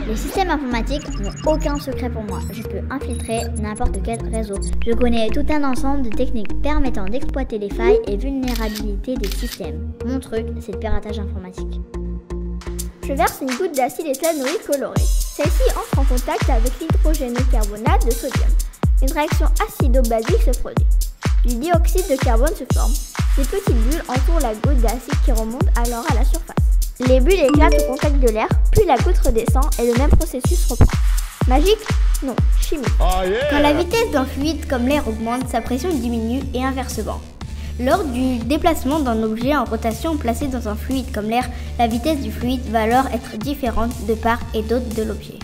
Les systèmes informatiques n'ont aucun secret pour moi. Je peux infiltrer n'importe quel réseau. Je connais tout un ensemble de techniques permettant d'exploiter les failles et vulnérabilités des systèmes. Mon truc, c'est le piratage informatique. Je verse une goutte d'acide éthanoïque coloré. Celle-ci entre en contact avec l'hydrogène-carbonate de sodium. Une réaction acido-basique se produit. Du dioxyde de carbone se forme. Des petites bulles entourent la goutte d'acide qui remonte alors à la surface. Les bulles éclatent au contact de l'air, puis la goutte redescend et le même processus reprend. Magique? Non, chimique. Quand la vitesse d'un fluide comme l'air augmente, sa pression diminue et inversement. Lors du déplacement d'un objet en rotation placé dans un fluide comme l'air, la vitesse du fluide va alors être différente de part et d'autre de l'objet.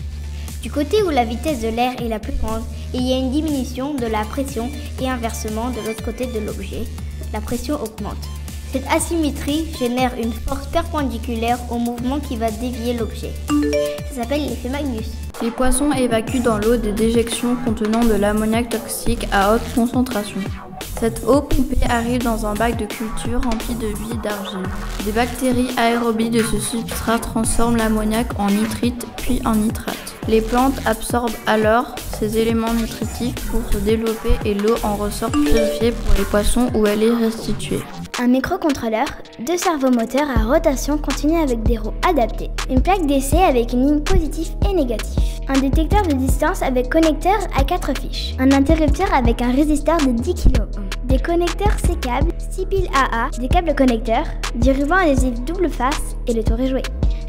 Du côté où la vitesse de l'air est la plus grande, il y a une diminution de la pression et inversement de l'autre côté de l'objet, la pression augmente. Cette asymétrie génère une force perpendiculaire au mouvement qui va dévier l'objet. Ça s'appelle l'effet Magnus. Les poissons évacuent dans l'eau des déjections contenant de l'ammoniac toxique à haute concentration. Cette eau pompée arrive dans un bac de culture rempli de billes d'argile. Des bactéries aérobies de ce substrat transforment l'ammoniac en nitrite puis en nitrate. Les plantes absorbent alors ces éléments nutritifs pour se développer et l'eau en ressort purifiée pour les poissons où elle est restituée. Un microcontrôleur, deux servomoteurs à rotation continue avec des roues adaptées, une plaque d'essai avec une ligne positive et négative, un détecteur de distance avec connecteur à 4 fiches, un interrupteur avec un résisteur de 10 kΩ, des connecteurs C-câbles, 6 piles AA, des câbles connecteurs, du ruban adhésif double face et le tour est joué.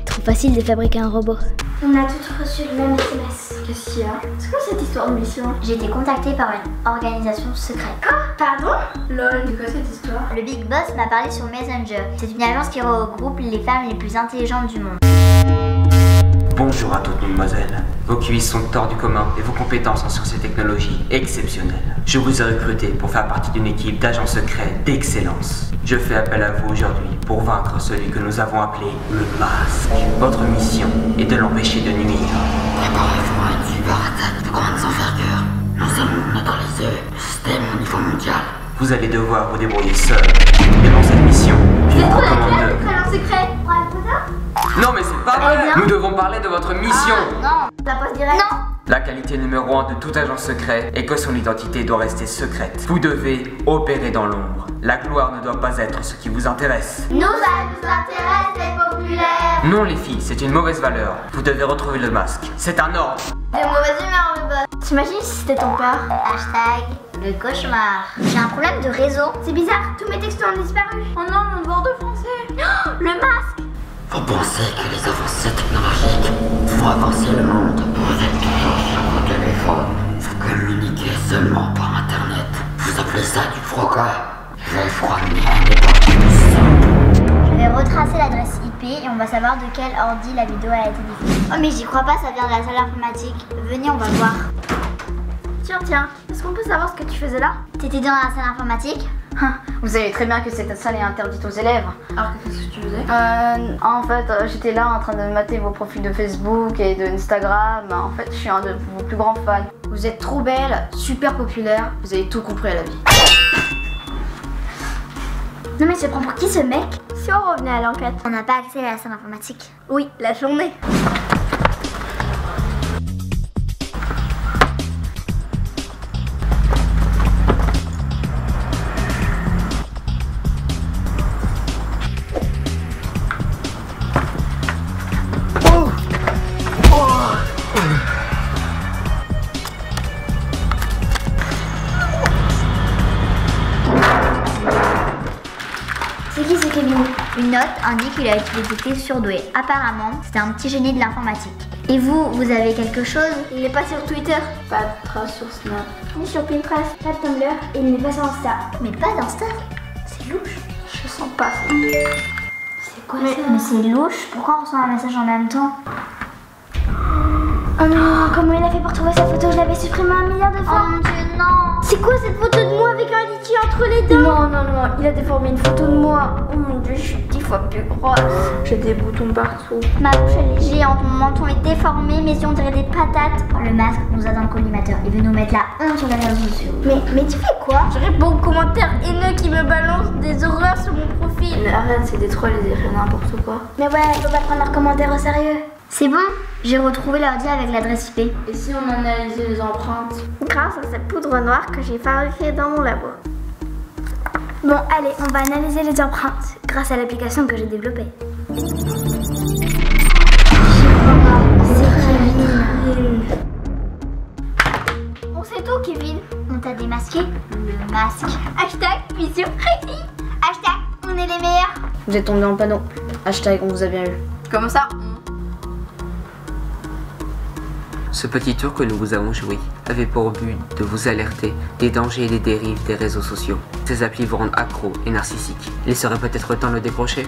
Trop facile de fabriquer un robot. On a toutes reçu le même SMS. Qu'est-ce qu'il y a? C'est quoi cette histoire de mission? J'ai été contactée par une organisation secrète. Quoi? Pardon? Lol, c'est quoi cette histoire? Le Big Boss m'a parlé sur Messenger. C'est une agence qui regroupe les femmes les plus intelligentes du monde. Bonjour à toutes mesdemoiselles. Vos cuisses sont hors du commun et vos compétences en sciences et technologies exceptionnelles. Je vous ai recruté pour faire partie d'une équipe d'agents secrets d'excellence. Je fais appel à vous aujourd'hui pour vaincre celui que nous avons appelé le Masque. Votre mission est de l'empêcher de nuire. Préparez-vous à une cyberattaque de grande envergure. Nous allons neutraliser le système au niveau mondial. Vous allez devoir vous débrouiller seul. Et dans cette mission, je vous recommande de... Très secret. Non mais c'est pas vrai. Nous devons parler de votre mission. Non. La poste directe? Non. La qualité numéro 1 de tout agent secret est que son identité doit rester secrète. Vous devez opérer dans l'ombre. La gloire ne doit pas être ce qui vous intéresse. Nous, ça nous intéresse d'être populaire. Non les filles, c'est une mauvaise valeur. Vous devez retrouver le masque. C'est un ordre. De mauvaise humeur, le boss. T'imagines si c'était ton père? Hashtag le cauchemar. J'ai un problème de réseau. C'est bizarre, tous mes textos ont disparu. Oh non, mon bord de français. Oh, le masque. Vous pensez que les avancées technologiques vont avancer le monde? Vous êtes toujours sur vos téléphones. Vous communiquez seulement par internet. Vous appelez ça du progrès? J'ai froid de Je vais retracer l'adresse IP et on va savoir de quel ordi la vidéo a été diffusée. Oh mais j'y crois pas, ça vient de la salle informatique. Venez, on va voir. Tiens, est-ce qu'on peut savoir ce que tu faisais là? T'étais dans la salle informatique? Vous savez très bien que cette salle est interdite aux élèves. Alors qu'est-ce que tu faisais? En fait, j'étais là en train de mater vos profils de Facebook et de Instagram. En fait, je suis un de vos plus grands fans. Vous êtes trop belle, super populaire, vous avez tout compris à la vie. Non mais je prends pour qui ce mec? Si on revenait à l'enquête. On n'a pas accès à la salle informatique. Oui, la journée. C'est qui ce Kevin? Une note indique qu'il a été détecté surdoué. Apparemment, c'était un petit génie de l'informatique. Et vous avez quelque chose? Il n'est pas sur Twitter. Pas de traces sur Snap. Ni sur Pinterest, pas de Tumblr, et il n'est pas sur Insta. Mais pas d'Insta? C'est louche. Je sens pas ça. C'est quoi ça? Mais c'est louche. Pourquoi on reçoit un message en même temps? Oh non, comment il a fait pour trouver sa photo? Je l'avais supprimée 1 milliard de fois. Oh mon dieu, non! C'est quoi cette photo de moi avec un liquide entre les dents? Non, il a déformé une photo de moi. Oh mon dieu, je suis 10 fois plus grosse. J'ai des boutons partout. Ma bouche elle est géante, mon menton est déformé, mes yeux on dirait des patates. Le masque nous a dans le collimateur, il veut nous mettre la honte sur les réseaux sociaux. Mais tu fais quoi? Je réponds aux commentaires haineux qui me balancent des horreurs sur mon profil. Mais arrête, c'est des trolls, ils écrivent n'importe quoi. Mais ouais, faut pas prendre leurs commentaires au sérieux. C'est bon, j'ai retrouvé l'ordi avec l'adresse IP. Et si on analysait les empreintes? Grâce à cette poudre noire que j'ai fabriquée dans mon labo. Bon, allez, on va analyser les empreintes grâce à l'application que j'ai développée. On sait tout, Kevin. On t'a démasqué le masque. Hashtag mission réussie. Hashtag on est les meilleurs. Vous êtes tombé dans le panneau. Hashtag on vous a bien eu. Comme ça. Ce petit tour que nous vous avons joué avait pour but de vous alerter des dangers et des dérives des réseaux sociaux. Ces applis vous rendent accro et narcissique. Il serait peut-être temps de le décrocher.